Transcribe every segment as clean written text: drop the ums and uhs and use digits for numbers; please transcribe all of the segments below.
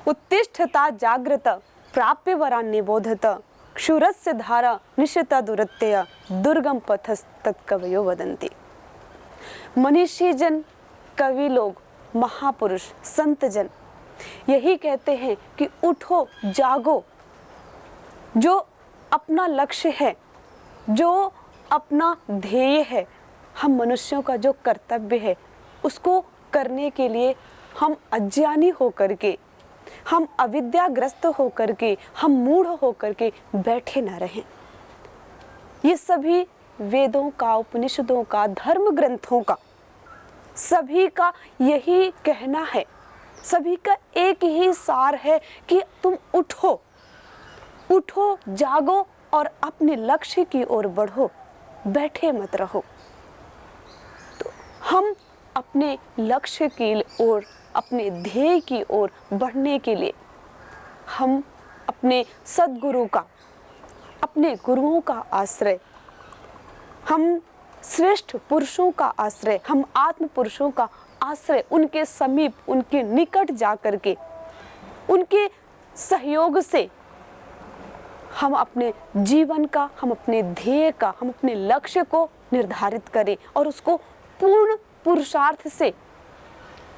उत्तिष्ठता जागृत प्राप्य वरा निबोधत क्षुरस्य धारा निशिता दुरत्यय दुर्गम पथस्तत्कवयो वदन्ति। मनीषी जन, कवि लोग, महापुरुष, संत जन यही कहते हैं कि उठो, जागो। जो अपना लक्ष्य है, जो अपना ध्येय है, हम मनुष्यों का जो कर्तव्य है, उसको करने के लिए हम अज्ञानी होकर के, हम अविद्याग्रस्त होकर के, हम मूढ़ होकर के बैठे न रहें। ये सभी वेदों का, उपनिषदों का, धर्म ग्रंथों का, सभी का यही कहना है, सभी का एक ही सार है कि तुम उठो, उठो, जागो और अपने लक्ष्य की ओर बढ़ो, बैठे मत रहो। तो हम अपने लक्ष्य की ओर, अपने ध्येय की ओर बढ़ने के लिए हम अपने सद्गुरु का, अपने गुरुओं का आश्रय, हम श्रेष्ठ पुरुषों का आश्रय, हम आत्म पुरुषों का आश्रय, उनके समीप, उनके निकट जाकर के, उनके सहयोग से हम अपने जीवन का, हम अपने ध्येय का, हम अपने लक्ष्य को निर्धारित करें और उसको पूर्ण पुरुषार्थ से,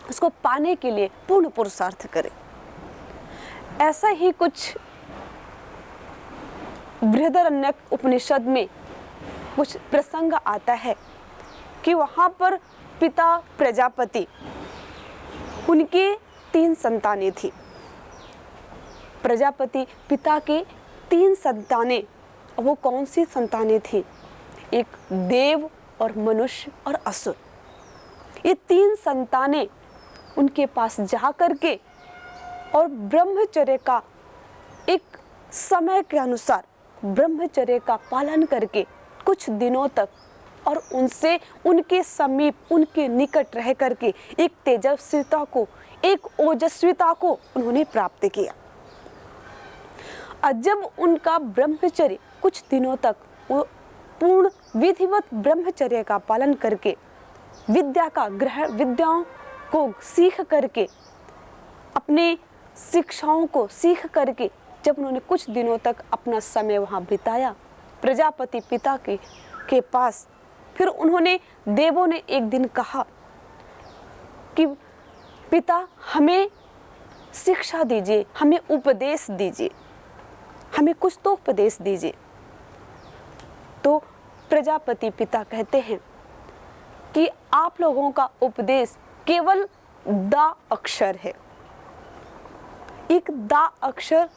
उसको पाने के लिए पूर्ण पुरुषार्थ करें। ऐसा ही कुछ बृहदारण्यक उपनिषद में कुछ प्रसंग आता है कि वहाँ पर पिता प्रजापति, उनके 3 संतानें थी। प्रजापति पिता के 3 संतानें, वो कौन सी संतानें थी? एक देव और मनुष्य और असुर। ये 3 संतानें उनके पास जा करके और ब्रह्मचर्य का एक समय के अनुसार ब्रह्मचर्य का पालन करके कुछ दिनों तक और उनसे, उनके समीप, उनके निकट रह करके एक तेजस्विता को, एक ओजस्विता को उन्होंने प्राप्त किया। जब उनका ब्रह्मचर्य कुछ दिनों तक वो पूर्ण विधिवत ब्रह्मचर्य का पालन करके विद्या का ग्रहण, विद्याओं को सीख करके, अपने शिक्षाओं को सीख करके जब उन्होंने कुछ दिनों तक अपना समय वहाँ बिताया प्रजापति पिता के पास, फिर उन्होंने, देवों ने एक दिन कहा कि पिता हमें शिक्षा दीजिए, हमें उपदेश दीजिए, हमें कुछ तो उपदेश दीजिए। तो प्रजापति पिता कहते हैं कि आप लोगों का उपदेश केवल दा अक्षर है। एक दा अक्षर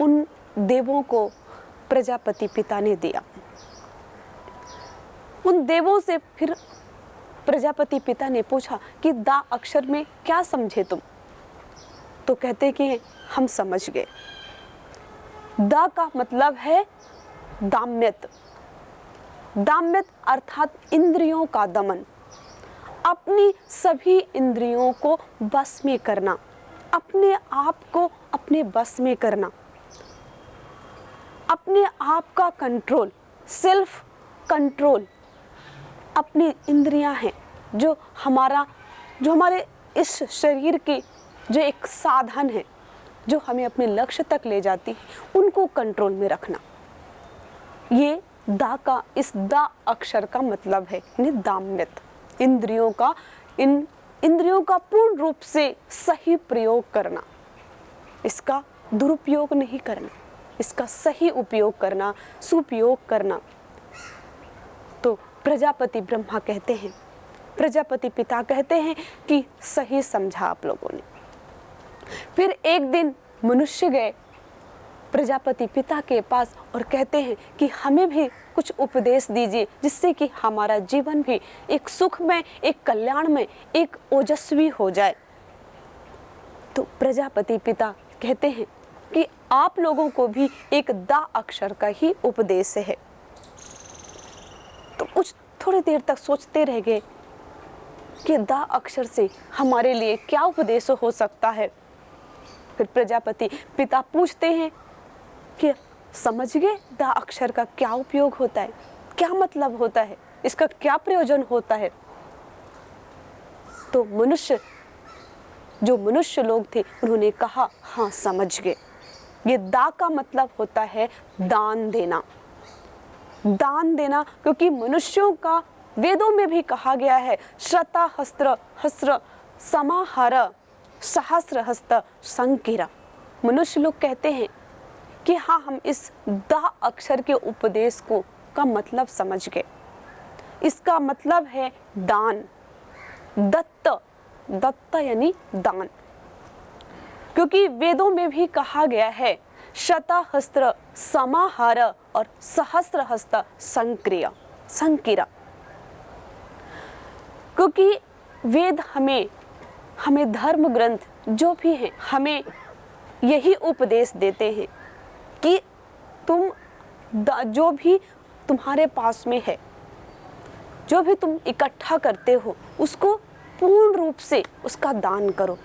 उन देवों को प्रजापति पिता ने दिया। उन देवों से फिर प्रजापति पिता ने पूछा कि दा अक्षर में क्या समझे तुम? तो कहते कि हम समझ गए। दा का मतलब है दाम्यत। दाम्यत अर्थात इंद्रियों का दमन, अपनी सभी इंद्रियों को बस में करना, अपने आप को अपने बस में करना, अपने आप का कंट्रोल, सेल्फ कंट्रोल। अपनी इंद्रियां हैं जो हमारे इस शरीर की जो एक साधन है, जो हमें अपने लक्ष्य तक ले जाती है, उनको कंट्रोल में रखना। ये दा का, इस दा अक्षर का मतलब है दाम्यत, इंद्रियों का, इन इंद्रियों का पूर्ण रूप से सही प्रयोग करना, इसका दुरुपयोग नहीं करना, इसका सही उपयोग करना, सुपयोग करना। तो प्रजापति ब्रह्मा कहते हैं, प्रजापति पिता कहते हैं कि सही समझा आप लोगों ने। फिर एक दिन मनुष्य गए प्रजापति पिता के पास और कहते हैं कि हमें भी कुछ उपदेश दीजिए, जिससे कि हमारा जीवन भी एक सुखमय, एक कल्याणमय, एक ओजस्वी हो जाए। तो प्रजापति पिता कहते हैं कि आप लोगों को भी एक दा अक्षर का ही उपदेश है। तो कुछ थोड़ी देर तक सोचते रह गए कि दा अक्षर से हमारे लिए क्या उपदेश हो सकता है। फिर प्रजापति पिता पूछते हैं कि समझ गए द अक्षर का क्या उपयोग होता है, क्या मतलब होता है, इसका क्या प्रयोजन होता है। तो जो मनुष्य लोग थे उन्होंने कहा हाँ समझ गए। ये दा का मतलब होता है दान देना, दान देना, क्योंकि मनुष्यों का वेदों में भी कहा गया है श्रता हस्त्र हस्त्र समाहार सहस्र हस्त संकीरा। मनुष्य लोग कहते हैं कि हाँ हम इस दा अक्षर के उपदेश को का मतलब समझ गए। इसका मतलब है दान, दत्त यानी दान, क्योंकि वेदों में भी कहा गया है शतहस्त्र समाहार और सहस्र हस्त संकीरा, क्योंकि वेद हमें धर्म ग्रंथ जो भी है हमें यही उपदेश देते हैं कि तुम जो भी तुम्हारे पास में है, जो भी तुम इकट्ठा करते हो उसको पूर्ण रूप से उसका दान करो।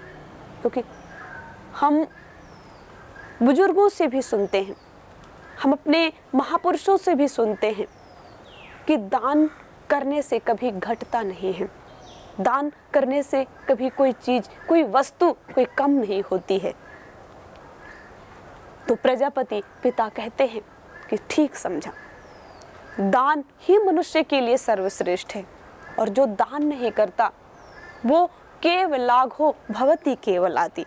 क्योंकि हम बुजुर्गों से भी सुनते हैं, हम अपने महापुरुषों से भी सुनते हैं कि दान करने से कभी घटता नहीं है, दान करने से कभी कोई चीज, कोई वस्तु कोई कम नहीं होती है। तो प्रजापति पिता कहते हैं कि ठीक समझा, दान ही मनुष्य के लिए सर्वश्रेष्ठ है, और जो दान नहीं करता वो केवलाघो भवति केवलादि।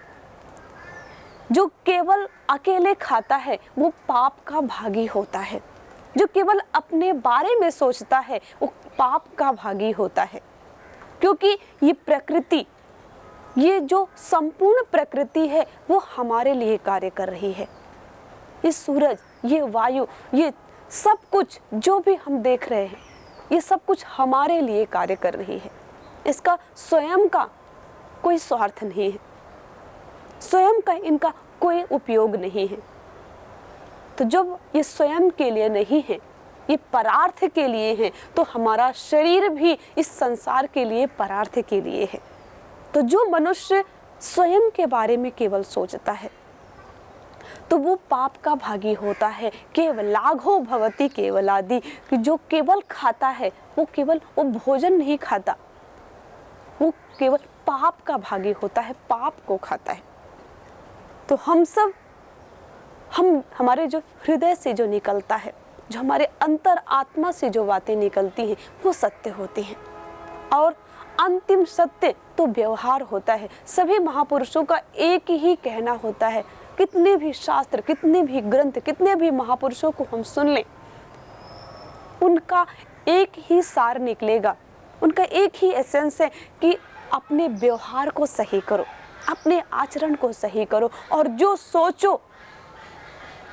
जो केवल अकेले खाता है वो पाप का भागी होता है, जो केवल अपने बारे में सोचता है वो पाप का भागी होता है। क्योंकि ये प्रकृति, ये जो संपूर्ण प्रकृति है वो हमारे लिए कार्य कर रही है। ये सूरज, ये वायु, ये सब कुछ जो भी हम देख रहे हैं ये सब कुछ हमारे लिए कार्य कर रही है। इसका स्वयं का कोई स्वार्थ नहीं है, स्वयं का इनका कोई उपयोग नहीं है। तो जब ये स्वयं के लिए नहीं है, ये परार्थ के लिए है, तो हमारा शरीर भी इस संसार के लिए परार्थ के लिए है। तो जो मनुष्य स्वयं के बारे में केवल सोचता है तो वो पाप का भागी होता है। केवलाघो भवति केवलादि, कि जो केवल खाता है वो भोजन नहीं खाता, वो केवल पाप का भागी होता है, पाप को खाता है। तो हमारे जो हृदय से जो निकलता है, जो हमारे अंतर आत्मा से जो बातें निकलती हैं वो सत्य होती हैं, और अंतिम सत्य तो व्यवहार होता है। सभी महापुरुषों का एक ही कहना होता है, कितने भी शास्त्र, कितने भी ग्रंथ, कितने भी महापुरुषों को हम सुन लें, उनका एक ही सार निकलेगा, उनका एक ही एसेंस है कि अपने व्यवहार को सही करो, अपने आचरण को सही करो, और जो सोचो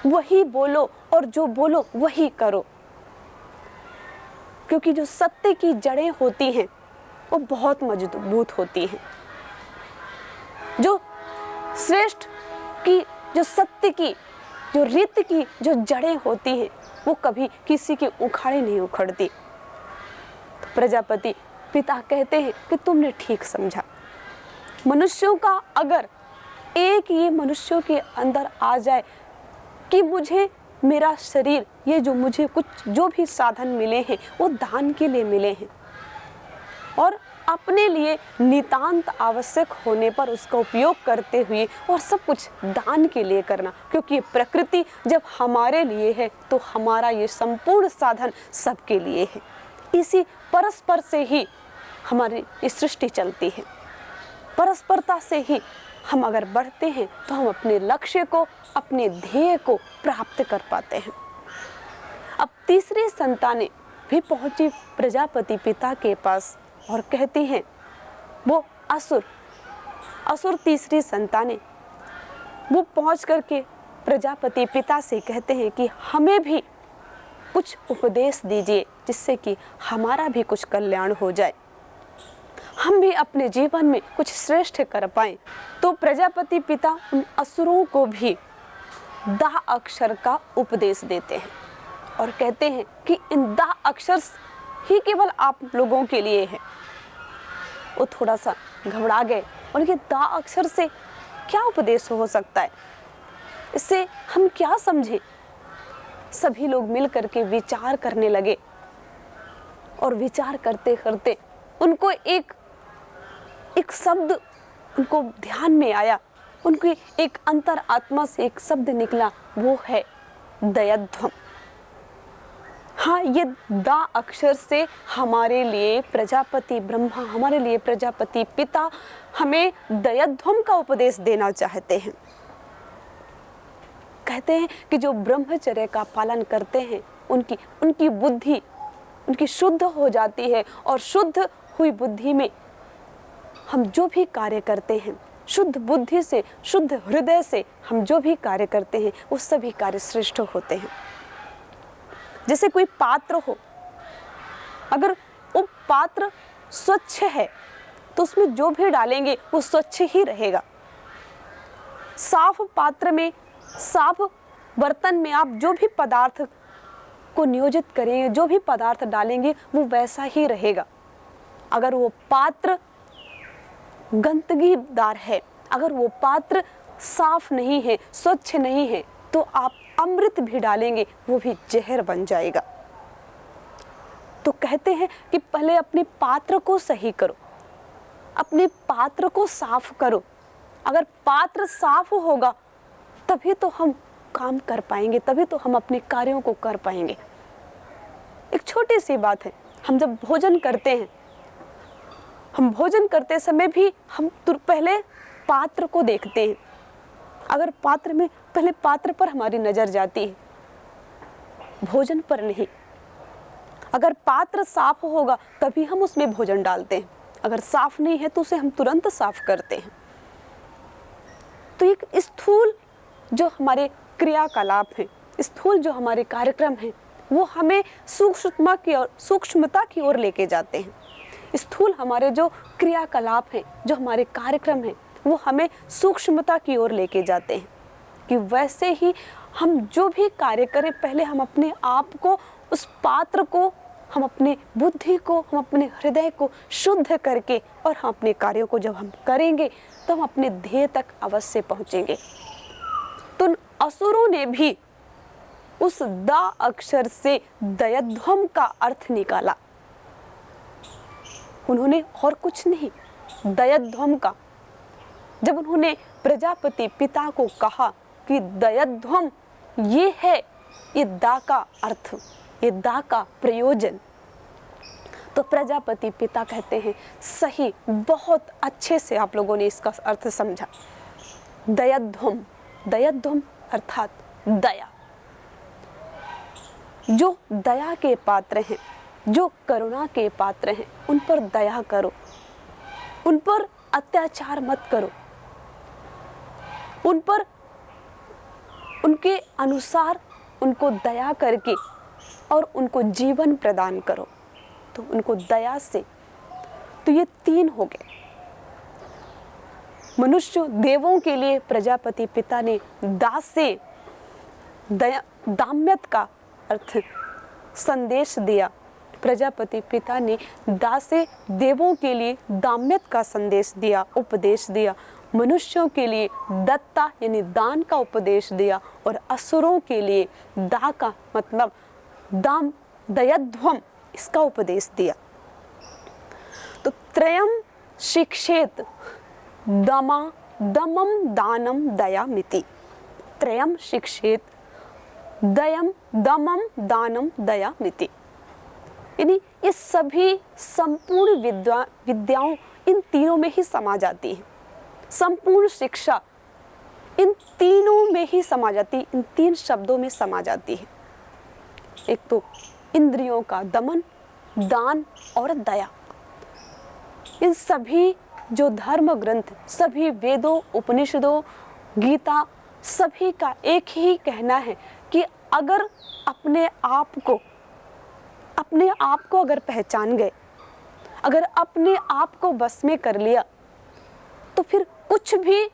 वही बोलो, और जो बोलो वही करो। क्योंकि जो सत्य की जड़ें होती हैं वो बहुत मजबूत होती हैं। जो श्रेष्ठ की, जो सत्य की, जो रीत की जो जड़ें होती हैं वो कभी किसी के उखाड़े नहीं उखड़ती। तो प्रजापति पिता कहते हैं कि तुमने ठीक समझा। मनुष्यों का अगर एक ये मनुष्यों के अंदर आ जाए कि मुझे मेरा शरीर, ये जो मुझे कुछ जो भी साधन मिले हैं वो दान के लिए मिले हैं, और अपने लिए नितांत आवश्यक होने पर उसका उपयोग करते हुए और सब कुछ दान के लिए करना। क्योंकि प्रकृति जब हमारे लिए है तो हमारा ये संपूर्ण साधन सबके लिए है। इसी परस्पर से ही हमारी ये सृष्टि चलती है। परस्परता से ही हम अगर बढ़ते हैं तो हम अपने लक्ष्य को, अपने ध्येय को प्राप्त कर पाते हैं। अब तीसरी संतानें भी पहुंची प्रजापति पिता के पास और कहती हैं, वो असुर तीसरी संतानें वो पहुंच करके प्रजापति पिता से कहते हैं कि हमें भी कुछ उपदेश दीजिए जिससे कि हमारा भी कुछ कल्याण हो जाए, हम भी अपने जीवन में कुछ श्रेष्ठ कर पाएं। तो प्रजापति पिता उन असुरों को भी दा अक्षर का उपदेश देते हैं और कहते हैं कि इन दा अक्षर ही केवल आप लोगों के लिए है। वो थोड़ा सा घबरा गए और ये दा अक्षर से क्या उपदेश हो सकता है, इससे हम क्या समझें। सभी लोग मिल करके विचार करने लगे और विचार करते करते उनको एक शब्द उनको ध्यान में आया, उनकी एक अंतर आत्मा से एक शब्द निकला, वो है दयध्वम। हाँ, ये दा अक्षर से हमारे लिए प्रजापति ब्रह्मा, हमारे लिए प्रजापति पिता हमें दयध्वम का उपदेश देना चाहते हैं। कहते हैं कि जो ब्रह्मचर्य का पालन करते हैं उनकी बुद्धि उनकी शुद्ध हो जाती है, और शुद्ध हुई बुद्धि में हम जो भी कार्य करते हैं, शुद्ध बुद्धि से, शुद्ध हृदय से हम जो भी कार्य करते हैं वो सभी कार्य श्रेष्ठ होते हैं। जैसे कोई पात्र हो, अगर वो पात्र स्वच्छ है तो उसमें जो भी डालेंगे वो स्वच्छ ही रहेगा। साफ पात्र में, साफ बर्तन में आप जो भी पदार्थ को नियोजित करेंगे, जो भी पदार्थ डालेंगे वो वैसा ही रहेगा। अगर वो पात्र गंदगीदार है, अगर वो पात्र साफ नहीं है, स्वच्छ नहीं है, तो आप अमृत भी डालेंगे वो भी जहर बन जाएगा। तो कहते हैं कि पहले अपने पात्र को सही करो, अपने पात्र को साफ करो। अगर पात्र साफ होगा तभी तो हम काम कर पाएंगे, तभी तो हम अपने कार्यों को कर पाएंगे। एक छोटी सी बात है, हम जब भोजन करते हैं, हम भोजन करते समय भी हम पहले पात्र को देखते हैं। अगर पात्र में, पहले पात्र पर हमारी नजर जाती है, भोजन पर नहीं। अगर पात्र साफ होगा तभी हम उसमें भोजन डालते हैं, अगर साफ नहीं है तो उसे हम तुरंत साफ करते हैं। तो एक स्थूल जो हमारे क्रियाकलाप हैं, स्थूल जो हमारे कार्यक्रम हैं, वो हमें सूक्ष्मता की ओर लेके जाते हैं। स्थूल हमारे जो क्रियाकलाप हैं, जो हमारे कार्यक्रम हैं, वो हमें सूक्ष्मता की ओर लेके जाते हैं कि वैसे ही हम जो भी कार्य करें, पहले हम अपने आप को, उस पात्र को, हम अपने बुद्धि को, हम अपने हृदय को शुद्ध करके और हम अपने कार्यों को जब हम करेंगे तो हम अपने ध्येय तक अवश्य पहुंचेंगे। तो असुरों ने भी उस दा अक्षर से दयध्वम का अर्थ निकाला। उन्होंने और कुछ नहीं, दयध्वम का। जब उन्होंने प्रजापति पिता को कहा कि दयध्वम ये है, ये दा का अर्थ, ये दा का प्रयोजन, तो प्रजापति पिता कहते हैं सही, बहुत अच्छे से आप लोगों ने इसका अर्थ समझा। दयध्वम, दयध्वम अर्थात दया। जो दया के पात्र हैं, जो करुणा के पात्र हैं, उन पर दया करो, उन पर अत्याचार मत करो, उन पर उनके अनुसार उनको दया करके और उनको जीवन प्रदान करो। तो उनको दया से, तो ये तीन हो गए। मनुष्य देवों के लिए प्रजापति पिता ने दासे, दया, दाम्यत का अर्थ संदेश दिया। प्रजापति पिता ने दासे देवों के लिए दाम्यत का संदेश दिया, उपदेश दिया। मनुष्यों के लिए दत्ता यानी दान का उपदेश दिया, और असुरों के लिए दा का मतलब दाम, दयध्वम, इसका उपदेश दिया। तो त्रयम शिक्षेत दमा दमम दानम दयामिति। त्रयम शिक्षेत दयम दमम दानम दयामिति, यानी ये सभी संपूर्ण विद्याओं इन तीनों में ही समा जाती है। संपूर्ण शिक्षा इन तीनों में ही समा जाती है, इन तीन शब्दों में समा जाती है। एक तो इंद्रियों का दमन, दान और दया। इन सभी जो धर्म ग्रंथ, सभी वेदों, उपनिषदों, गीता, सभी का एक ही कहना है कि अगर अपने आप को अगर पहचान गए, अगर अपने आप को बस में कर लिया, तो फिर कुछ भी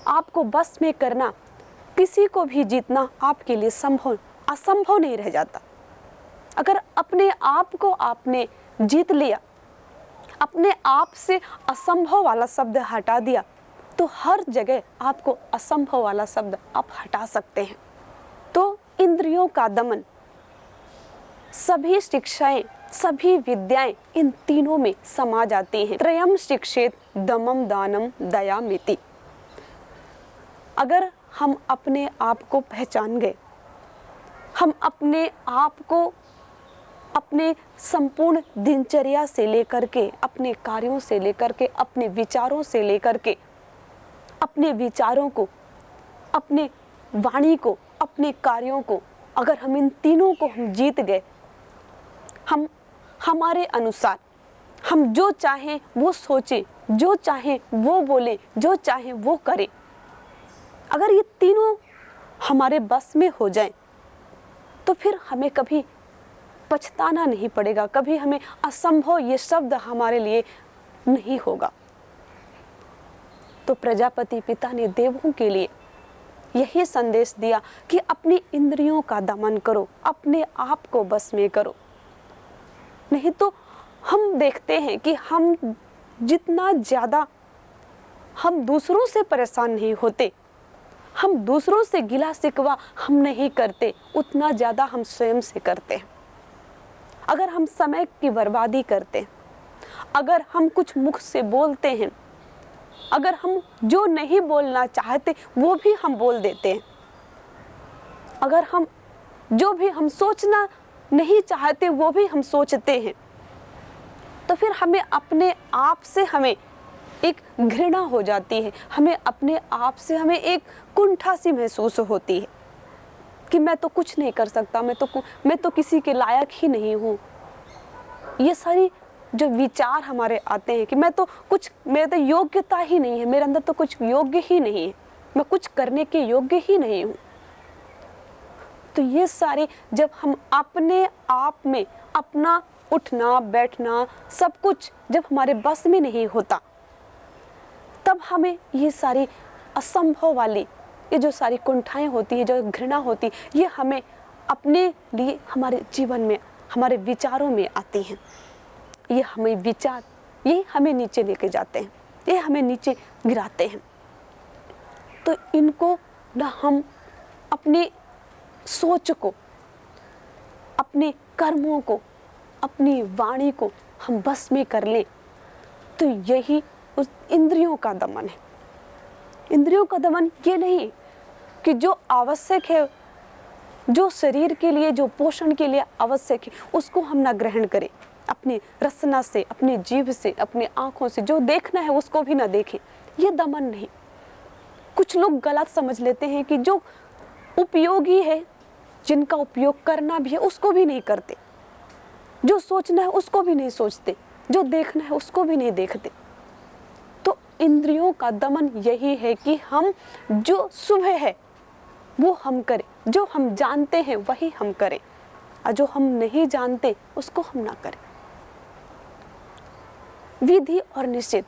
आपको बस में करना, किसी को भी जीतना आपके लिए असंभव नहीं रह जाता। अगर अपने आप को आपने जीत लिया, अपने आप से असंभव वाला शब्द हटा दिया, तो हर जगह आपको असंभव वाला शब्द आप हटा सकते हैं। तो इंद्रियों का दमन, सभी शिक्षाएं, सभी विद्याएं इन तीनों में समा जाती हैं। त्रयम शिक्षेत दमम दानम दयामिति। अगर हम अपने आप को पहचान गए, हम अपने आप को अपने संपूर्ण दिनचर्या से लेकर के, अपने कार्यों से लेकर के, अपने विचारों से लेकर के, अपने विचारों को, अपने वाणी को, अपने कार्यों को, अगर हम इन तीनों को हम जीत गए, हम हमारे अनुसार हम जो चाहें वो सोचें, जो चाहें वो बोलें, जो चाहें वो करें, अगर ये तीनों हमारे बस में हो जाएं, तो फिर हमें कभी पछताना नहीं पड़ेगा, कभी हमें असंभव ये शब्द हमारे लिए नहीं होगा। तो प्रजापति पिता ने देवों के लिए यही संदेश दिया कि अपनी इंद्रियों का दमन करो, अपने आप को बस में करो। नहीं तो हम देखते हैं कि हम जितना ज़्यादा हम दूसरों से परेशान नहीं होते, हम दूसरों से गिला शिकवा हम नहीं करते, उतना ज़्यादा हम स्वयं से करते हैं। अगर हम समय की बर्बादी करते हैं, अगर हम कुछ मुख से बोलते हैं, अगर हम जो नहीं बोलना चाहते वो भी हम बोल देते हैं, अगर हम जो भी हम सोचना नहीं चाहते वो भी हम सोचते हैं, तो फिर हमें अपने आप से हमें एक घृणा हो जाती है, हमें अपने आप से हमें एक कुंठा सी महसूस होती है कि मैं तो कुछ नहीं कर सकता, मैं तो किसी के लायक ही नहीं हूँ। ये सारी जो विचार हमारे आते हैं कि मेरे तो योग्यता ही नहीं है, मेरे अंदर तो कुछ योग्य ही नहीं है, मैं कुछ करने के योग्य ही नहीं हूँ। तो ये सारे जब हम अपने आप में अपना उठना बैठना सब कुछ जब हमारे बस में नहीं होता, तब हमें ये सारी असंभव वाली ये जो सारी कुंठाएं होती है, जो घृणा होती, ये हमें अपने लिए हमारे जीवन में, हमारे विचारों में आती हैं। ये हमें विचार, ये हमें नीचे लेके जाते हैं, ये हमें नीचे गिराते हैं। तो इनको ना हम अपनी सोच को, अपने कर्मों को, अपनी वाणी को हम बस में कर लें, तो यही उस इंद्रियों का दमन है। इंद्रियों का दमन ये नहीं कि जो आवश्यक है, जो शरीर के लिए, जो पोषण के लिए आवश्यक है, उसको हम ना ग्रहण करें, अपनी रसना से, अपनी जीभ से, अपनी आँखों से जो देखना है उसको भी ना देखें, ये दमन नहीं। कुछ लोग गलत समझ लेते हैं कि जो उपयोगी है, जिनका उपयोग करना भी है, उसको भी नहीं करते, जो सोचना है उसको भी नहीं सोचते, जो देखना है उसको भी नहीं देखते। तो इंद्रियों का दमन यही है कि हम जो शुभ है वो हम करें, जो हम जानते हैं वही हम करें, और जो हम नहीं जानते उसको हम ना करें। विधि और निषेध,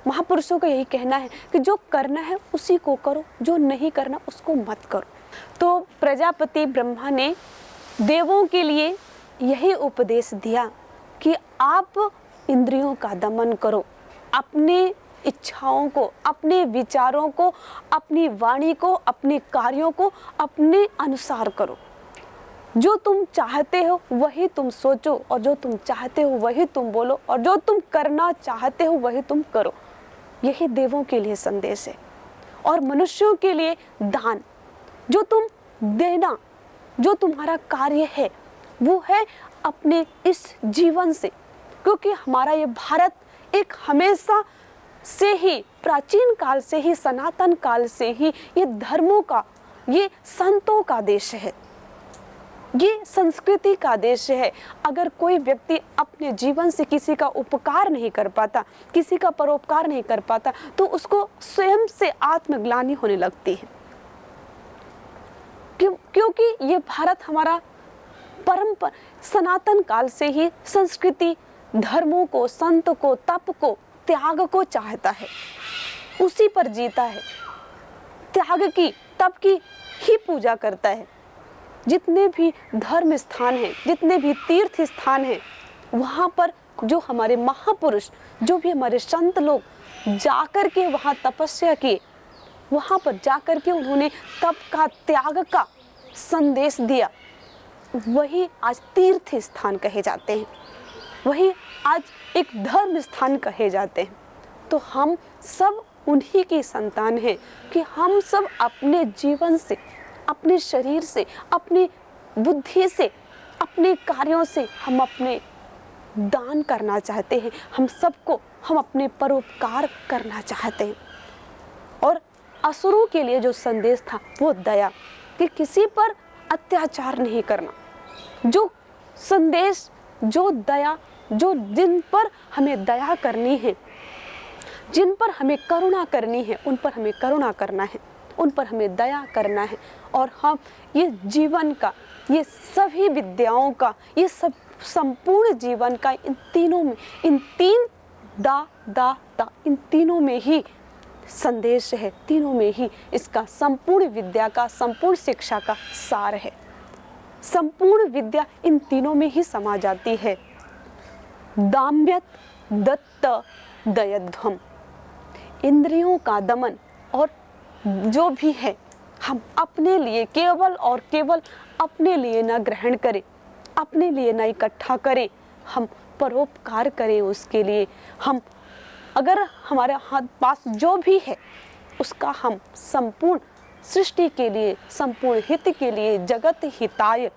महापुरुषों का यही कहना है कि जो करना है उसी को करो, जो नहीं करना उसको मत करो। तो प्रजापति ब्रह्मा ने देवों के लिए यही उपदेश दिया कि आप इंद्रियों का दमन करो, अपने इच्छाओं को, अपने विचारों को, अपनी वाणी को, अपने कार्यों को अपने अनुसार करो। जो तुम चाहते हो वही तुम सोचो, और जो तुम चाहते हो वही तुम बोलो, और जो तुम करना चाहते हो वही तुम करो। यही देवों के लिए संदेश है। और मनुष्यों के लिए दान, जो तुम देना, जो तुम्हारा कार्य है वो है अपने इस जीवन से, क्योंकि हमारा ये भारत एक हमेशा से ही, प्राचीन काल से ही, सनातन काल से ही ये धर्मों का, ये संतों का देश है, ये संस्कृति का देश है। अगर कोई व्यक्ति अपने जीवन से किसी का उपकार नहीं कर पाता, किसी का परोपकार नहीं कर पाता, तो उसको स्वयं से आत्मग्लानि होने लगती है। क्योंकि ये भारत हमारा परंपरा सनातन काल से ही संस्कृति, धर्मों को, संत को, तप को, त्याग को चाहता है, उसी पर जीता है, त्याग की, तप की ही पूजा करता है। जितने भी धर्म स्थान हैं, जितने भी तीर्थ स्थान हैं, वहाँ पर जो हमारे महापुरुष, जो भी हमारे संत लोग जाकर के वहाँ तपस्या की, वहाँ पर जाकर के उन्होंने तप का, त्याग का संदेश दिया, वही आज तीर्थ स्थान कहे जाते हैं, वही आज एक धर्म स्थान कहे जाते हैं। तो हम सब उन्हीं की संतान हैं कि हम सब अपने जीवन से, अपने शरीर से, अपनी बुद्धि से, अपने कार्यों से हम अपने दान करना चाहते हैं, हम सबको हम अपने परोपकार करना चाहते हैं। और असुरों के लिए जो संदेश था वो दया, कि किसी पर अत्याचार नहीं करना, जो संदेश, जो दया, जो जिन पर हमें दया करनी है, जिन पर हमें करुणा करनी है, उन पर हमें करुणा करना है, उन पर हमें दया करना है। और हम ये जीवन का, ये सभी विद्याओं का, ये सब संपूर्ण जीवन का इन तीनों में, इन तीन इन तीनों में ही संदेश है, तीनों में ही इसका संपूर्ण विद्या का, संपूर्ण शिक्षा का सार है। संपूर्ण विद्या इन तीनों में ही समा जाती है। दाम्यत दत्त दयध्वम, इंद्रियों का दमन, और जो भी है हम अपने लिए केवल और केवल अपने लिए न ग्रहण करें, अपने लिए न इकट्ठा करें, हम परोपकार करें उसके लिए। हम अगर हमारे हाथ पास जो भी है उसका हम संपूर्ण सृष्टि के लिए, संपूर्ण हित के लिए, जगत हिताय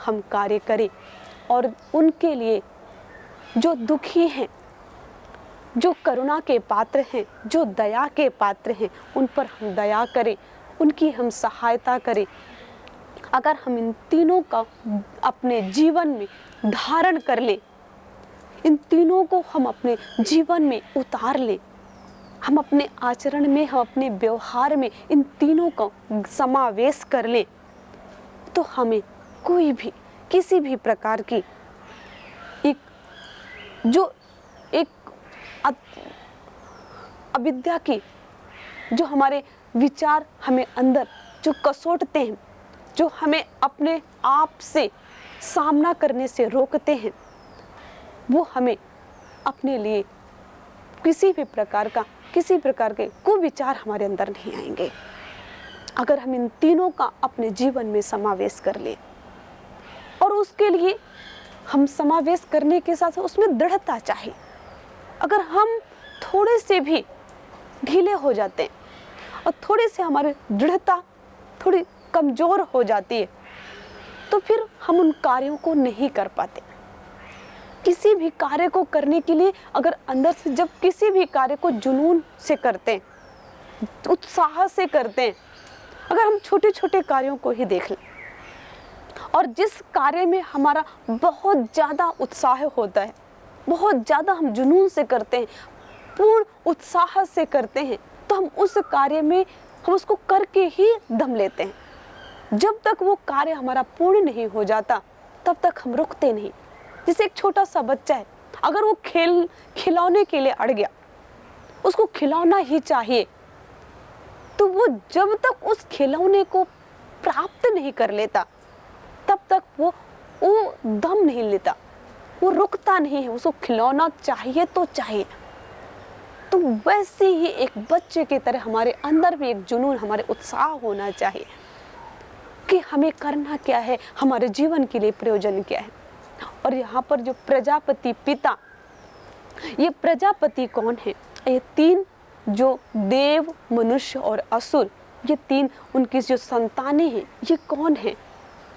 हम कार्य करें। और उनके लिए जो दुखी हैं, जो करुणा के पात्र हैं, जो दया के पात्र हैं, उन पर हम दया करें, उनकी हम सहायता करें। अगर हम इन तीनों का अपने जीवन में धारण कर लें, इन तीनों को हम अपने जीवन में उतार लें, हम अपने आचरण में, हम अपने व्यवहार में इन तीनों का समावेश कर लें, तो हमें कोई भी, किसी भी प्रकार की एक अविद्या की, जो हमारे विचार हमें अंदर जो कसोटते हैं, जो हमें अपने आप से सामना करने से रोकते हैं, वो हमें अपने लिए किसी भी प्रकार के कुविचार हमारे अंदर नहीं आएंगे, अगर हम इन तीनों का अपने जीवन में समावेश कर लें। और उसके लिए हम समावेश करने के साथ उसमें दृढ़ता चाहिए। अगर हम थोड़े से भी ढीले हो जाते हैं और थोड़े से हमारी दृढ़ता थोड़ी कमज़ोर हो जाती है, तो फिर हम उन कार्यों को नहीं कर पाते। किसी भी कार्य को करने के लिए अगर अंदर से, जब किसी भी कार्य को जुनून से करते हैं, उत्साह से करते हैं, अगर हम छोटे छोटे कार्यों को ही देख लें, और जिस कार्य में हमारा बहुत ज़्यादा उत्साह होता है, बहुत ज़्यादा हम जुनून से करते हैं, पूर्ण उत्साह से करते हैं, तो हम उस कार्य में हम उसको करके ही दम लेते हैं। जब तक वो कार्य हमारा पूर्ण नहीं हो जाता तब तक हम रुकते नहीं। जैसे एक छोटा सा बच्चा है, अगर वो खिलौने के लिए अड़ गया, उसको खिलौना ही चाहिए, तो वो जब तक उस खिलौने को प्राप्त नहीं कर लेता तब तक वो दम नहीं लेता, वो रुकता नहीं है, उसको खिलौना चाहिए तो चाहिए। तो वैसे ही एक बच्चे की तरह हमारे अंदर भी एक जुनून, हमारे उत्साह होना चाहिए कि हमें करना क्या है, हमारे जीवन के लिए प्रयोजन क्या है। और यहाँ पर जो प्रजापति पिता, ये प्रजापति कौन है? ये तीन जो देव, मनुष्य और असुर, ये तीन उनकी जो संतानें हैं, ये कौन है?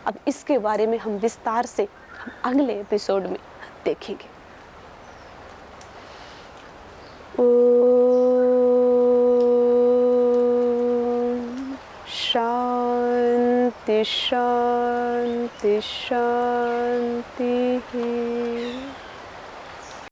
अब इसके बारे में हम विस्तार से हम अगले एपिसोड में देखेंगे। शांति शांति शांति।